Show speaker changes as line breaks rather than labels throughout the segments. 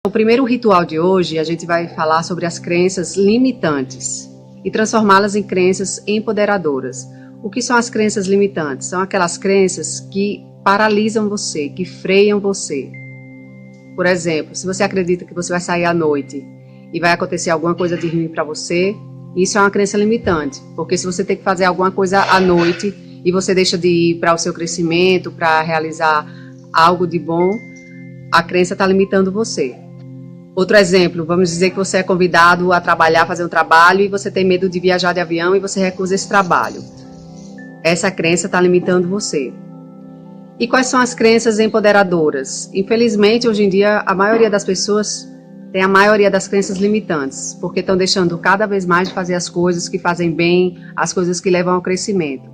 O primeiro ritual de hoje, a gente vai falar sobre as crenças limitantes e transformá-las em crenças empoderadoras. O que são as crenças limitantes? São aquelas crenças que paralisam você, que freiam você. Por exemplo, se você acredita que você vai sair à noite e vai acontecer alguma coisa de ruim para você, isso é uma crença limitante, porque se você tem que fazer alguma coisa à noite e você deixa de ir para o seu crescimento, para realizar algo de bom, a crença está limitando você. Outro exemplo, vamos dizer que você é convidado a trabalhar, fazer um trabalho e você tem medo de viajar de avião e você recusa esse trabalho. Essa crença está limitando você. E quais são as crenças empoderadoras? Infelizmente, hoje em dia, a maioria das pessoas tem a maioria das crenças limitantes, porque estão deixando cada vez mais de fazer as coisas que fazem bem, as coisas que levam ao crescimento.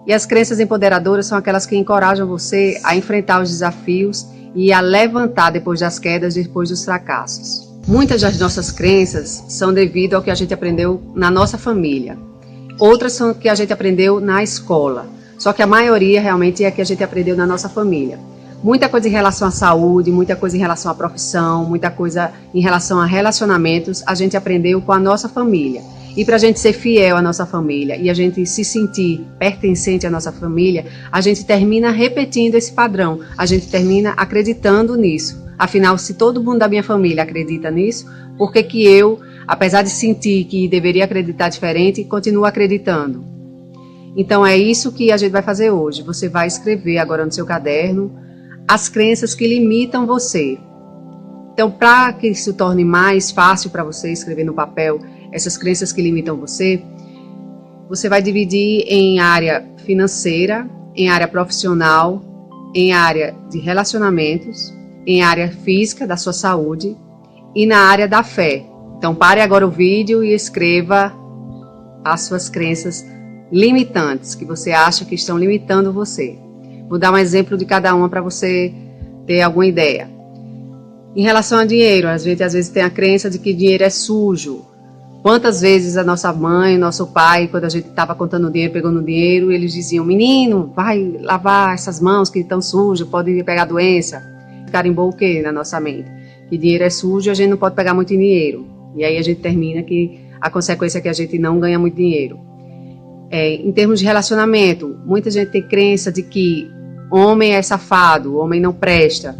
E as crenças empoderadoras são aquelas que encorajam você a enfrentar os desafios e a levantar depois das quedas, depois dos fracassos. Muitas das nossas crenças são devido ao que a gente aprendeu na nossa família. Outras são o que a gente aprendeu na escola. Só que a maioria realmente é a que a gente aprendeu na nossa família. Muita coisa em relação à saúde, muita coisa em relação à profissão, muita coisa em relação a relacionamentos, a gente aprendeu com a nossa família. E para a gente ser fiel à nossa família e a gente se sentir pertencente à nossa família, a gente termina repetindo esse padrão, a gente termina acreditando nisso. Afinal, se todo mundo da minha família acredita nisso, por que que eu, apesar de sentir que deveria acreditar diferente, continuo acreditando? Então é isso que a gente vai fazer hoje. Você vai escrever agora no seu caderno as crenças que limitam você. Então, para que isso torne mais fácil para você escrever no papel essas crenças que limitam você, você vai dividir em área financeira, em área profissional, em área de relacionamentos, em área física, da sua saúde e na área da fé. Então, pare agora o vídeo e escreva as suas crenças limitantes, que você acha que estão limitando você. Vou dar um exemplo de cada uma para você ter alguma ideia. Em relação a dinheiro, a gente às vezes tem a crença de que dinheiro é sujo. Quantas vezes a nossa mãe, nosso pai, quando a gente estava contando dinheiro, pegando dinheiro, eles diziam: menino, vai lavar essas mãos que estão sujas, pode pegar doença. Carimbou o quê na nossa mente? Que dinheiro é sujo, a gente não pode pegar muito dinheiro. E aí a gente termina que a consequência é que a gente não ganha muito dinheiro. Em termos de relacionamento, muita gente tem crença de que homem é safado, homem não presta.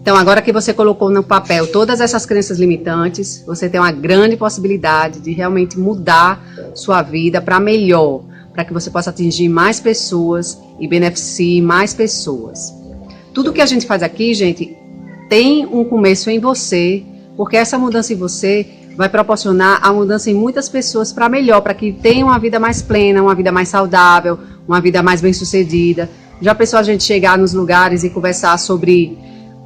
Então, agora que você colocou no papel todas essas crenças limitantes, você tem uma grande possibilidade de realmente mudar sua vida para melhor, para que você possa atingir mais pessoas e beneficie mais pessoas. Tudo que a gente faz aqui, gente, tem um começo em você, porque essa mudança em você vai proporcionar a mudança em muitas pessoas para melhor, para que tenham uma vida mais plena, uma vida mais saudável, uma vida mais bem-sucedida. Já pensou a gente chegar nos lugares e conversar sobre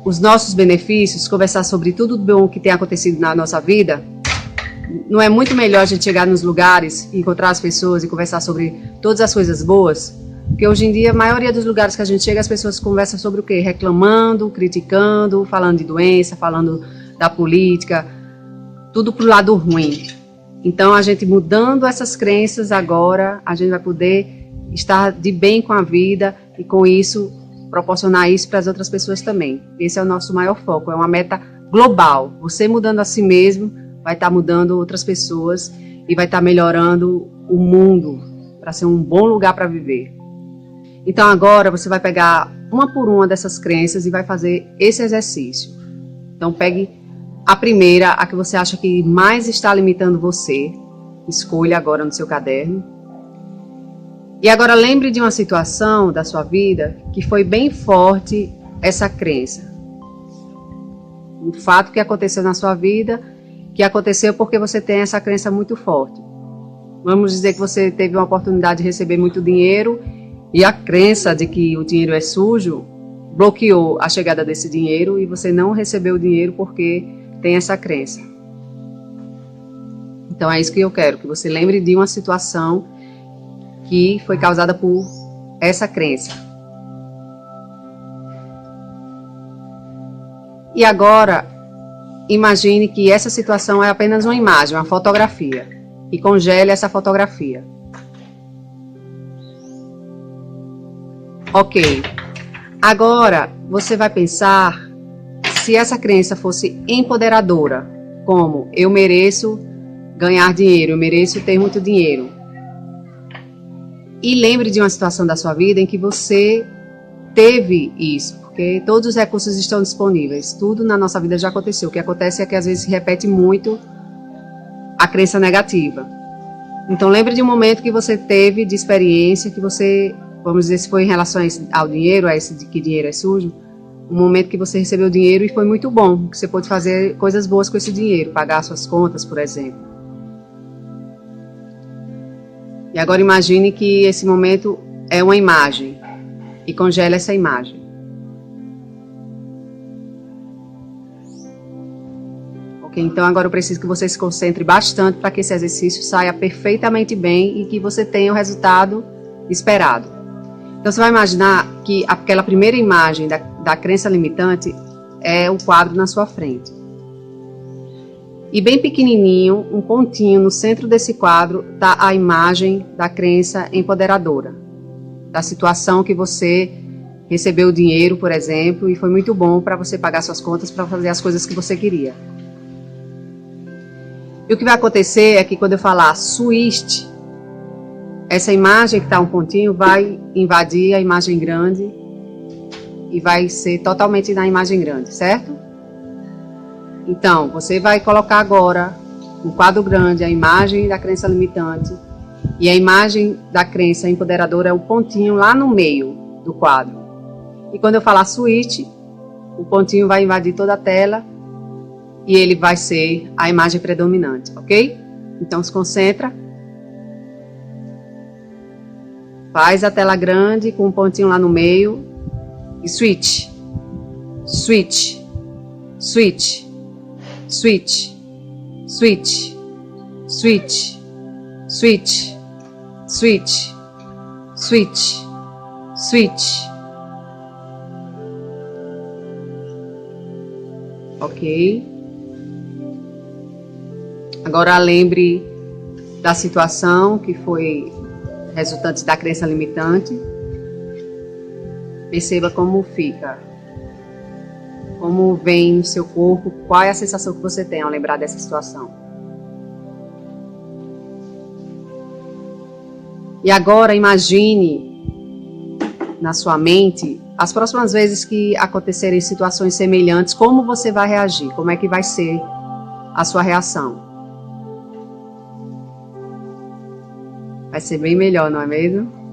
os nossos benefícios, conversar sobre tudo bom que tem acontecido na nossa vida? Não é muito melhor a gente chegar nos lugares, encontrar as pessoas e conversar sobre todas as coisas boas? Porque hoje em dia, a maioria dos lugares que a gente chega, as pessoas conversam sobre o quê? Reclamando, criticando, falando de doença, falando da política, tudo pro lado ruim. Então, a gente mudando essas crenças agora, a gente vai poder estar de bem com a vida e com isso proporcionar isso para as outras pessoas também. Esse é o nosso maior foco, é uma meta global. Você mudando a si mesmo, vai estar mudando outras pessoas e vai estar melhorando o mundo para ser um bom lugar para viver. Então agora você vai pegar uma por uma dessas crenças e vai fazer esse exercício. Então pegue a primeira, a que você acha que mais está limitando você, escolha agora no seu caderno. E agora lembre de uma situação da sua vida que foi bem forte essa crença. Um fato que aconteceu na sua vida, que aconteceu porque você tem essa crença muito forte. Vamos dizer que você teve uma oportunidade de receber muito dinheiro e a crença de que o dinheiro é sujo bloqueou a chegada desse dinheiro e você não recebeu o dinheiro porque tem essa crença. Então é isso que eu quero, que você lembre de uma situação que foi causada por essa crença. E agora, imagine que essa situação é apenas uma imagem, uma fotografia. E congele essa fotografia. Ok. Agora, você vai pensar se essa crença fosse empoderadora, como eu mereço ganhar dinheiro, eu mereço ter muito dinheiro. E lembre de uma situação da sua vida em que você teve isso, porque todos os recursos estão disponíveis, tudo na nossa vida já aconteceu. O que acontece é que às vezes se repete muito a crença negativa. Então lembre de um momento que você teve de experiência, que você, vamos dizer, se foi em relação ao dinheiro, a esse de que dinheiro é sujo, um momento que você recebeu dinheiro e foi muito bom, que você pôde fazer coisas boas com esse dinheiro, pagar suas contas, por exemplo. E agora imagine que esse momento é uma imagem e congele essa imagem. Ok, então agora eu preciso que você se concentre bastante para que esse exercício saia perfeitamente bem e que você tenha o resultado esperado. Então você vai imaginar que aquela primeira imagem da crença limitante é o quadro na sua frente. E bem pequenininho, um pontinho no centro desse quadro, está a imagem da crença empoderadora. Da situação que você recebeu o dinheiro, por exemplo, e foi muito bom para você pagar suas contas, para fazer as coisas que você queria. E o que vai acontecer é que quando eu falar switch, essa imagem que está um pontinho vai invadir a imagem grande e vai ser totalmente na imagem grande, certo? Então, você vai colocar agora no quadro grande a imagem da crença limitante e a imagem da crença empoderadora é o pontinho lá no meio do quadro. E quando eu falar switch, o pontinho vai invadir toda a tela e ele vai ser a imagem predominante, ok? Então se concentra. Faz a tela grande com um pontinho lá no meio e switch, switch, switch, switch, switch, switch, switch, switch, switch, switch. Ok? Agora lembre da situação que foi resultante da crença limitante. Perceba como fica, como vem no seu corpo, qual é a sensação que você tem ao lembrar dessa situação. E agora imagine na sua mente as próximas vezes que acontecerem situações semelhantes, como você vai reagir, como é que vai ser a sua reação. Vai ser bem melhor, não é mesmo?